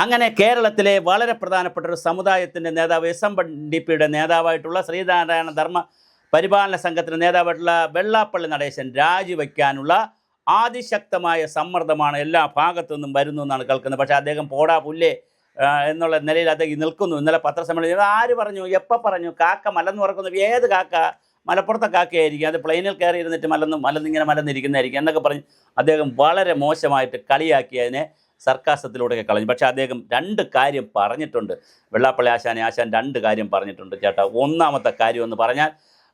അങ്ങനെ കേരളത്തിലെ വളരെ പ്രധാനപ്പെട്ട ഒരു സമുദായത്തിൻ്റെ നേതാവ് SMDPയുടെ നേതാവായിട്ടുള്ള ശ്രീനാരായണ ധർമ്മ പരിപാലന സംഘത്തിൻ്റെ നേതാവായിട്ടുള്ള വെള്ളാപ്പള്ളി നടേശൻ രാജിവെക്കാനുള്ള അതിശക്തമായ സമ്മർദ്ദമാണ് എല്ലാ ഭാഗത്തു നിന്നും വരുന്നു എന്നാണ് കേൾക്കുന്നത്. പക്ഷേ അദ്ദേഹം പോടാ പുല്ലേ എന്നുള്ള നിലയിൽ അദ്ദേഹം നിൽക്കുന്നു. ഇന്നലെ പത്രസമ്മേളനം ആര് പറഞ്ഞു, എപ്പോൾ പറഞ്ഞു? കാക്ക മലന്ന് പറക്കുന്നു. ഏത് കാക്ക? മലപ്പുറത്തെ കാക്കയായിരിക്കും, അത് പ്ലെയിനിൽ കയറി ഇരുന്നിട്ട് മലന്നിങ്ങനെ മലന്നിരിക്കുന്നതായിരിക്കും എന്നൊക്കെ പറഞ്ഞ് അദ്ദേഹം വളരെ മോശമായിട്ട് കളിയാക്കിയതിനെ സർക്കാസത്തിലൂടെയൊക്കെ കളഞ്ഞു. പക്ഷേ അദ്ദേഹം രണ്ട് കാര്യം പറഞ്ഞിട്ടുണ്ട്. വെള്ളാപ്പള്ളി ആശാൻ രണ്ട് കാര്യം പറഞ്ഞിട്ടുണ്ട് ചേട്ടാ. ഒന്നാമത്തെ കാര്യം എന്ന് പറഞ്ഞാൽ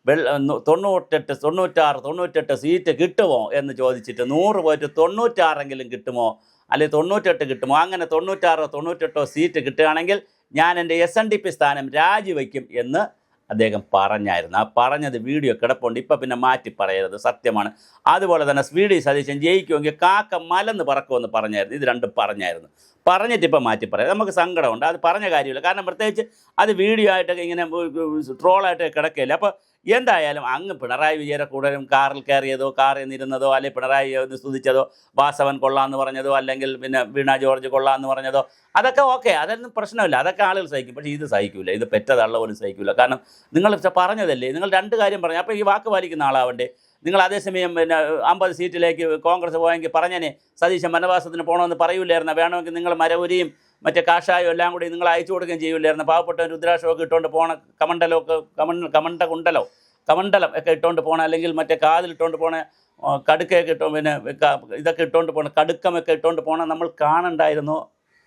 98 സീറ്റ് കിട്ടുമോ എന്ന് ചോദിച്ചിട്ട് 100 പോയിട്ട് 96 കിട്ടുമോ, അല്ലെങ്കിൽ 98 കിട്ടുമോ, അങ്ങനെ 98 സീറ്റ് കിട്ടുകയാണെങ്കിൽ ഞാൻ എൻ്റെ SNDP സ്ഥാനം രാജിവെക്കും എന്ന് അദ്ദേഹം പറഞ്ഞായിരുന്നു. ആ പറഞ്ഞത് വീഡിയോ കിടപ്പുണ്ട്, ഇപ്പം പിന്നെ മാറ്റി പറയരുത്, സത്യമാണ്. അതുപോലെ തന്നെ VD സതീശൻ ജയിക്കുമെങ്കിൽ കാക്ക മലന്ന് പറക്കുമെന്ന് പറഞ്ഞായിരുന്നു. ഇത് രണ്ടും പറഞ്ഞിട്ട് ഇപ്പം മാറ്റി പറയാം. നമുക്ക് സങ്കടമുണ്ട്, അത് പറഞ്ഞ കാര്യമില്ല. കാരണം പ്രത്യേകിച്ച് അത് വീഡിയോ ആയിട്ടൊക്കെ ഇങ്ങനെ ട്രോളായിട്ടൊക്കെ കിടക്കില്ല. അപ്പോൾ എന്തായാലും അങ്ങ് പിണറായി വിജയനെ കൂടുതലും കാറിൽ കയറിയതോ കാറിൽ നിന്നിരുന്നതോ അല്ലെങ്കിൽ പിണറായി സ്തുതിച്ചതോ വാസവൻ കൊള്ളാമെന്ന് പറഞ്ഞതോ അല്ലെങ്കിൽ പിന്നെ വീണ ജോർജ് കൊള്ളാമെന്ന് പറഞ്ഞതോ അതൊക്കെ ഓക്കെ, അതൊന്നും പ്രശ്നമില്ല, അതൊക്കെ ആളുകൾ സഹിക്കും. പക്ഷേ ഇത് സഹിക്കില്ല, ഇത് പെറ്റതള്ള പോലും സഹിക്കില്ല. കാരണം നിങ്ങൾ പറഞ്ഞതല്ലേ, നിങ്ങൾ രണ്ട് കാര്യം പറഞ്ഞു. അപ്പോൾ ഈ വാക്ക് പാലിക്കുന്ന ആളാവണ്ടേ നിങ്ങൾ? അതേസമയം പിന്നെ 50 സീറ്റിലേക്ക് കോൺഗ്രസ് പോയെങ്കിൽ പറഞ്ഞേനെ സതീശൻ വനവാസത്തിന് പോകണമെന്ന് പറയൂലായിരുന്നു. വേണമെങ്കിൽ നിങ്ങൾ മരവുരിയും മറ്റേ കാഷായം എല്ലാം കൂടി നിങ്ങൾ അയച്ചു കൊടുക്കുകയും ചെയ്യൂലായിരുന്നു. പാവപ്പെട്ട രുദ്രാക്ഷമൊക്കെ ഇട്ടുകൊണ്ട് പോകണ കമണ്ടലം ഒക്കെ ഇട്ടുകൊണ്ട് പോകണം, അല്ലെങ്കിൽ മറ്റേ കാതിലിട്ടുകൊണ്ട് പോകണ കടുക്കയൊക്കെ ഇട്ടോ പിന്നെ ഇതൊക്കെ ഇട്ടുകൊണ്ട് പോകണം, കടുക്കമൊക്കെ ഇട്ടുകൊണ്ട് പോകണം നമ്മൾ കാണണ്ടായിരുന്നു,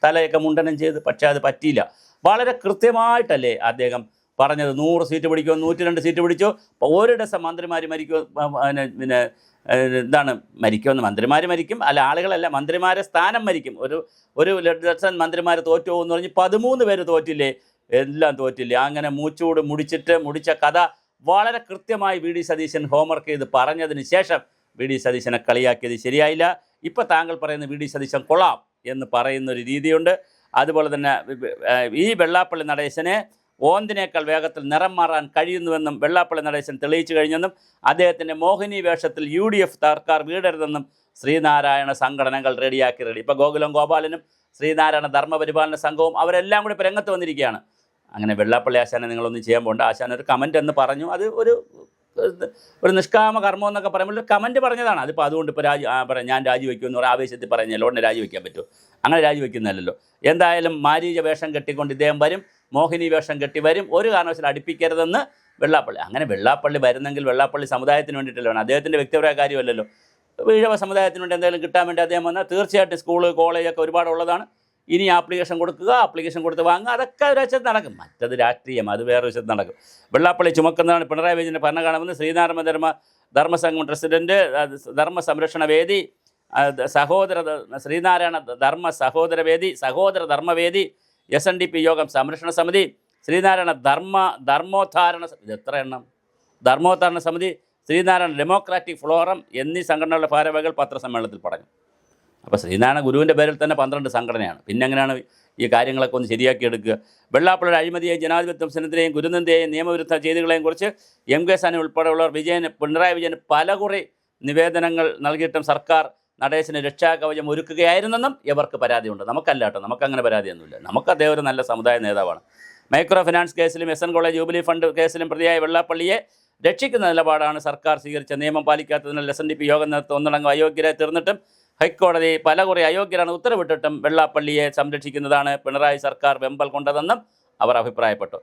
തലയൊക്കെ മുണ്ടനം ചെയ്ത്. പക്ഷേ അത് പറ്റിയില്ല. വളരെ കൃത്യമായിട്ടല്ലേ അദ്ദേഹം പറഞ്ഞത്. 100 സീറ്റ് പിടിക്കുമോ, 102 സീറ്റ് പിടിച്ചോ, ഒരു ഡസൻ മന്ത്രിമാർ മരിക്കുമോ, പിന്നെ എന്താണ് മരിക്കുമെന്ന്, മന്ത്രിമാർ മരിക്കും, അല്ല ആളുകളല്ല, മന്ത്രിമാരെ സ്ഥാനം മരിക്കും. ഒരു ഡസൻ മന്ത്രിമാർ തോറ്റു പോകുമെന്ന് പറഞ്ഞ് 13 പേര് തോറ്റില്ലേ, എല്ലാം തോറ്റില്ലേ. അങ്ങനെ മുടിച്ച കഥ വളരെ കൃത്യമായി VD സതീശൻ ഹോംവർക്ക് ചെയ്ത് പറഞ്ഞതിന് ശേഷം VD സതീശനെ കളിയാക്കിയത് ശരിയായില്ല. ഇപ്പോൾ താങ്കൾ പറയുന്ന VD സതീശൻ കൊള്ളാം എന്ന് പറയുന്നൊരു രീതിയുണ്ട്. അതുപോലെ തന്നെ ഈ വെള്ളാപ്പള്ളി നടേശനെ ഓന്തിനേക്കാൾ വേഗത്തിൽ നിറം മാറാൻ കഴിയുന്നുവെന്നും വെള്ളാപ്പള്ളി നടേശൻ തെളിയിച്ചു കഴിഞ്ഞെന്നും അദ്ദേഹത്തിൻ്റെ മോഹിനി വേഷത്തിൽ UDF സർക്കാർ വീടരുതെന്നും ശ്രീനാരായണ സംഘടനകൾ റെഡിയാക്കി. ഇപ്പോൾ ഗോകുലം ഗോപാലനും ശ്രീനാരായണ ധർമ്മപരിപാലന സംഘവും അവരെല്ലാം കൂടി ഇപ്പോൾ രംഗത്ത് വന്നിരിക്കുകയാണ്. അങ്ങനെ വെള്ളാപ്പള്ളി ആശാനെ നിങ്ങളൊന്നും ചെയ്യാൻ പോകണ്ട. ആശാൻ ഒരു കമൻ്റ് എന്ന് പറഞ്ഞു, അത് ഒരു നിഷ്കാമ കർമ്മം എന്നൊക്കെ പറയുമ്പോൾ ഒരു കമൻറ്റ് പറഞ്ഞതാണ്. അതിപ്പോൾ അതുകൊണ്ട് ഇപ്പോൾ ഞാൻ രാജിവെക്കുമെന്ന് പറഞ്ഞാൽ ആവേശത്തിൽ പറഞ്ഞല്ലോ, ഉടനെ രാജിവെക്കാൻ പറ്റുമോ? അങ്ങനെ രാജിവെക്കുന്നതല്ലോ. എന്തായാലും മാരീച വേഷം കെട്ടിക്കൊണ്ട് ഇദ്ദേഹം വരും, മോഹിനി വേഷം കെട്ടി വരും. ഒരു കാരണവശാലും അടുപ്പിക്കരുതെന്ന് വെള്ളാപ്പള്ളി. അങ്ങനെ വെള്ളാപ്പള്ളി വരുന്നെങ്കിൽ വെള്ളാപ്പള്ളി സമുദായത്തിന് വേണ്ടിയിട്ടല്ലോ, അദ്ദേഹത്തിൻ്റെ വ്യക്തിപരമായ കാര്യമല്ലല്ലോ. ഈഴവ സമുദായത്തിന് വേണ്ടി എന്തെങ്കിലും കിട്ടാൻ വേണ്ടി അദ്ദേഹം വന്നാൽ തീർച്ചയായിട്ടും സ്കൂള് കോളേജൊക്കെ ഒരുപാടുള്ളതാണ്. ഇനി ആപ്ലിക്കേഷൻ കൊടുത്ത് വാങ്ങുക, അതൊക്കെ ഒരു വശത്ത് നടക്കും. മറ്റത് രാഷ്ട്രീയം, അത് വേറെ വശത്ത് നടക്കും. വെള്ളാപ്പള്ളി ചുമക്കുന്നതാണ് പിണറായി വിജയൻ്റെ ഭരണകാലമെന്ന് ശ്രീനാരായണ ധർമ്മസംഘം പ്രസിഡന്റ്, ധർമ്മ സംരക്ഷണ വേദി, ശ്രീനാരായണ സഹോദര ധർമ്മവേദി, SNDP യോഗം സംരക്ഷണ സമിതി, ശ്രീനാരായണ ധർമ്മോദ്ധാരണ ഇത് എത്ര എണ്ണം, ധർമ്മോദ്ധാരണ സമിതി, ശ്രീനാരായണ ഡെമോക്രാറ്റിക് ഫോറം എന്നീ സംഘടനകളുടെ ഭാരവാഹികൾ പത്രസമ്മേളനത്തിൽ പറഞ്ഞു. അപ്പോൾ ശ്രീനാരായണ ഗുരുവിൻ്റെ പേരിൽ തന്നെ 12 സംഘടനയാണ്. പിന്നെ എങ്ങനെയാണ് ഈ കാര്യങ്ങളൊക്കെ ഒന്ന് ശരിയാക്കി എടുക്കുക? വെള്ളാപ്പള്ളിയുടെ അഴിമതിയെയും ജനാധിപത്യ പ്രശ്നത്തിനെയും ഗുരുനന്ദയെയും നിയമവിരുദ്ധ ചെയ്തികളെയും കുറിച്ച് MK സാനി ഉൾപ്പെടെയുള്ളവർ പിണറായി വിജയന് പലകുറി നിവേദനങ്ങൾ നൽകിയിട്ടും സർക്കാർ നടേശന് രക്ഷാകവചം ഒരുക്കുകയായിരുന്നെന്നും ഇവർക്ക് പരാതിയുണ്ട്. നമുക്കല്ല കേട്ടോ, നമുക്കങ്ങനെ പരാതിയൊന്നുമില്ല. നമുക്ക് അദ്ദേഹം ഒരു നല്ല സമുദായ നേതാവാണ്. മൈക്രോ ഫിനാൻസ് കേസിലും SN കോളേജ് ജൂബിലി ഫണ്ട് കേസിലും പ്രതിയായ വെള്ളാപ്പള്ളിയെ രക്ഷിക്കുന്ന നിലപാടാണ് സർക്കാർ സ്വീകരിച്ച. നിയമം പാലിക്കാത്തതിനാൽ SNDP യോഗം നേതൃത്വം ഒന്നടങ്കം അയോഗ്യരായി തീർന്നിട്ടും ഹൈക്കോടതി പലകുറി അയോഗ്യരാണ് ഉത്തരവിട്ടിട്ടും വെള്ളാപ്പള്ളിയെ സംരക്ഷിക്കുന്നതാണ് പിണറായി സർക്കാർ വെമ്പൽ കൊണ്ടതെന്നും അവർ അഭിപ്രായപ്പെട്ടു.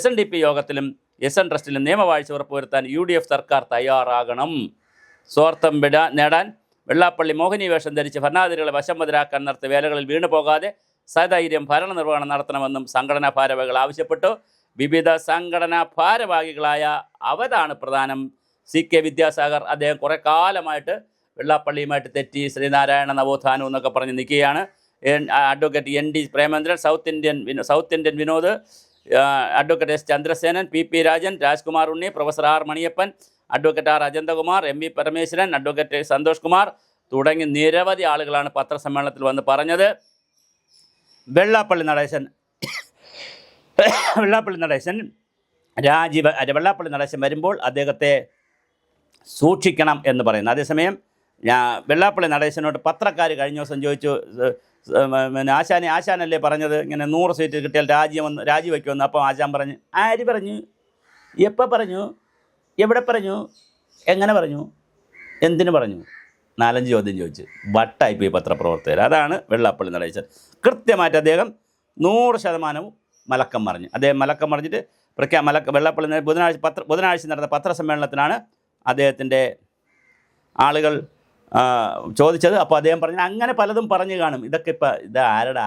SNDP യോഗത്തിലും SN ട്രസ്റ്റിലും നിയമവാഴ്ച ഉറപ്പുവരുത്താൻ UDF സർക്കാർ തയ്യാറാകണം. സ്വാർത്ഥം നേടാൻ വെള്ളാപ്പള്ളി മോഹിനി വേഷം ധരിച്ച് ഭരണാധികാരികളെ വശംവദരാക്കാൻ നടത്തിയ വേലകളിൽ വീണുപോകാതെ സധൈര്യം ഭരണനിർവഹണം നടത്തണമെന്നും സംഘടനാ ഭാരവാഹികൾ ആവശ്യപ്പെട്ടു. വിവിധ സംഘടനാ ഭാരവാഹികളായ അവരാണ് പ്രധാനം CK വിദ്യാസാഗർ. അദ്ദേഹം കുറേ കാലമായിട്ട് വെള്ളാപ്പള്ളിയുമായിട്ട് തെറ്റി ശ്രീനാരായണ നവോത്ഥാനം എന്നൊക്കെ പറഞ്ഞ് നിൽക്കുകയാണ്. Advocate ND Premendran, south Indian Vinod, advocate S Chandrasenan, PP Rajan, Rajkumar Unni, professor R Maniyappan, advocate R Ajanthakumar, MV Parameswaran, advocate Santhosh Kumar തുടങ്ങി നിരവധി ആളുകളാണ് പത്രസമ്മേളനത്തിൽ വന്ന് പറഞ്ഞത്. വെള്ളാപ്പള്ളി നടേശൻ വരുമ്പോൾ അദ്ദേഹത്തെ സൂക്ഷിക്കണം എന്ന് പറയുന്നു. അതേസമയം വെള്ളാപ്പള്ളി നടേശനോട് പത്രക്കാർ കഴിഞ്ഞ ദിവസം ചോദിച്ചു, പിന്നെ ആശാനല്ലേ പറഞ്ഞത് ഇങ്ങനെ 100 സീറ്റ് കിട്ടിയാൽ രാജിവെക്കുമെന്ന്. അപ്പോൾ ആശാൻ പറഞ്ഞു, ആര് പറഞ്ഞു, എപ്പോൾ പറഞ്ഞു, എവിടെ പറഞ്ഞു, എങ്ങനെ പറഞ്ഞു, എന്തിനു പറഞ്ഞു? 4-5 ചോദ്യം ചോദിച്ച് വട്ടായിപ്പോയി പത്രപ്രവർത്തകർ. അതാണ് വെള്ളാപ്പള്ളി നടേശൻ. കൃത്യമായിട്ട് അദ്ദേഹം 100% മലക്കം മറിഞ്ഞു. അദ്ദേഹം മലക്കം മറിഞ്ഞിട്ട് വെള്ളാപ്പള്ളി ബുധനാഴ്ച നടന്ന പത്രസമ്മേളനത്തിനാണ് അദ്ദേഹത്തിൻ്റെ ആളുകൾ ചോദിച്ചത്. അപ്പോൾ അദ്ദേഹം പറഞ്ഞു, അങ്ങനെ പലതും പറഞ്ഞു കാണും, ഇതൊക്കെ ഇത്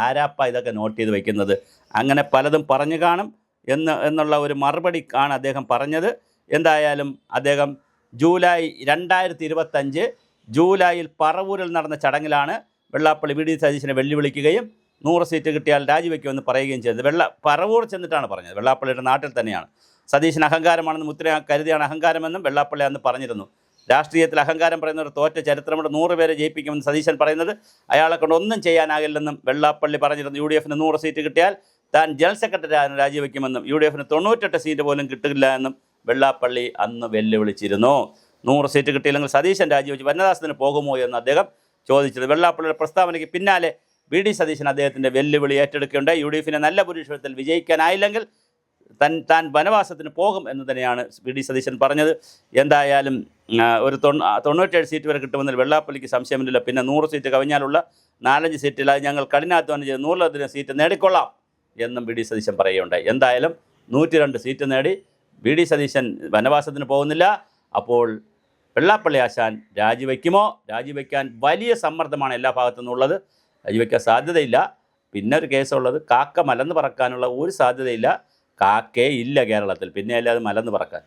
ആരാപ്പ ഇതൊക്കെ നോട്ട് ചെയ്ത് വയ്ക്കുന്നത്, അങ്ങനെ പലതും പറഞ്ഞു കാണും എന്നുള്ള ഒരു മറുപടി ആണ് അദ്ദേഹം പറഞ്ഞത്. എന്തായാലും അദ്ദേഹം 2025 ജൂലൈയിൽ പറവൂരിൽ നടന്ന ചടങ്ങിലാണ് വെള്ളാപ്പള്ളി വി ഡി സതീശനെ വെല്ലുവിളിക്കുകയും 100 സീറ്റ് കിട്ടിയാൽ രാജിവെക്കുമെന്ന് പറയുകയും ചെയ്തത്. പറവൂർ ചെന്നിട്ടാണ് പറഞ്ഞത്. വെള്ളാപ്പള്ളിയുടെ നാട്ടിൽ തന്നെയാണ്. സതീശൻ അഹങ്കാരമാണെന്ന് മുദ്ര കരുതിയാണ് അഹങ്കാരമെന്നും വെള്ളാപ്പള്ളി അന്ന് പറഞ്ഞിരുന്നു. രാഷ്ട്രീയത്തിൽ അഹങ്കാരം പറയുന്നവർ തോറ്റ ചരിത്രമുണ്ട്, 100 പേരെ ജയിപ്പിക്കുമെന്ന് സതീശൻ പറയുന്നത് അയാളെ കൊണ്ട് ഒന്നും ചെയ്യാനാകില്ലെന്നും വെള്ളാപ്പള്ളി പറഞ്ഞിരുന്നു. UDF 100 സീറ്റ് കിട്ടിയാൽ താൻ ജനറൽ സെക്രട്ടറി രാജിവെക്കുമെന്നും UDF 98 സീറ്റ് പോലും കിട്ടില്ല എന്നും വെള്ളാപ്പള്ളി അന്ന് വെല്ലുവിളിച്ചിരുന്നു. 100 സീറ്റ് കിട്ടിയില്ലെങ്കിൽ സതീശൻ രാജിവെച്ച് വനദാസത്തിന് പോകുമോ എന്ന് അദ്ദേഹം ചോദിച്ചത്. വെള്ളാപ്പള്ളിയുടെ പ്രസ്താവനയ്ക്ക് പിന്നാലെ വി ഡി സതീശൻ അദ്ദേഹത്തിൻ്റെ വെല്ലുവിളി ഏറ്റെടുക്കുകയുണ്ടായി. UDF നല്ല ഭൂരിപക്ഷത്തിൽ വിജയിക്കാനായില്ലെങ്കിൽ താൻ വനവാസത്തിന് പോകും എന്ന് തന്നെയാണ് വി ഡി സതീശൻ പറഞ്ഞത്. എന്തായാലും ഒരു 97 സീറ്റ് വരെ കിട്ടുമെന്നതിൽ വെള്ളാപ്പള്ളിക്ക് സംശയമില്ല. പിന്നെ 100 സീറ്റ് കവിഞ്ഞാലുള്ള 4-5 സീറ്റിൽ അത് ഞങ്ങൾ കഠിനാധ്വാനം ചെയ്ത് 100 സീറ്റ് നേടിക്കൊള്ളാം എന്നും വി ഡി സതീശൻ പറയുകയുണ്ടായി. എന്തായാലും 102 സീറ്റ് നേടി വി ഡി സതീശൻ വനവാസത്തിന് പോകുന്നില്ല. അപ്പോൾ വെള്ളാപ്പള്ളി ആശാൻ രാജിവെക്കുമോ? രാജിവെക്കാൻ വലിയ സമ്മർദ്ദമാണ് എല്ലാ ഭാഗത്തു നിന്നുള്ളത്. രാജിവെക്കാൻ സാധ്യതയില്ല. പിന്നെ ഒരു കേസുള്ളത്, കാക്ക മലന്ന് പറക്കാനുള്ള ഒരു സാധ്യതയില്ല. കാക്കേ ഇല്ല കേരളത്തിൽ, പിന്നെയല്ലേ അത് മലന്ന് പറക്കാൻ.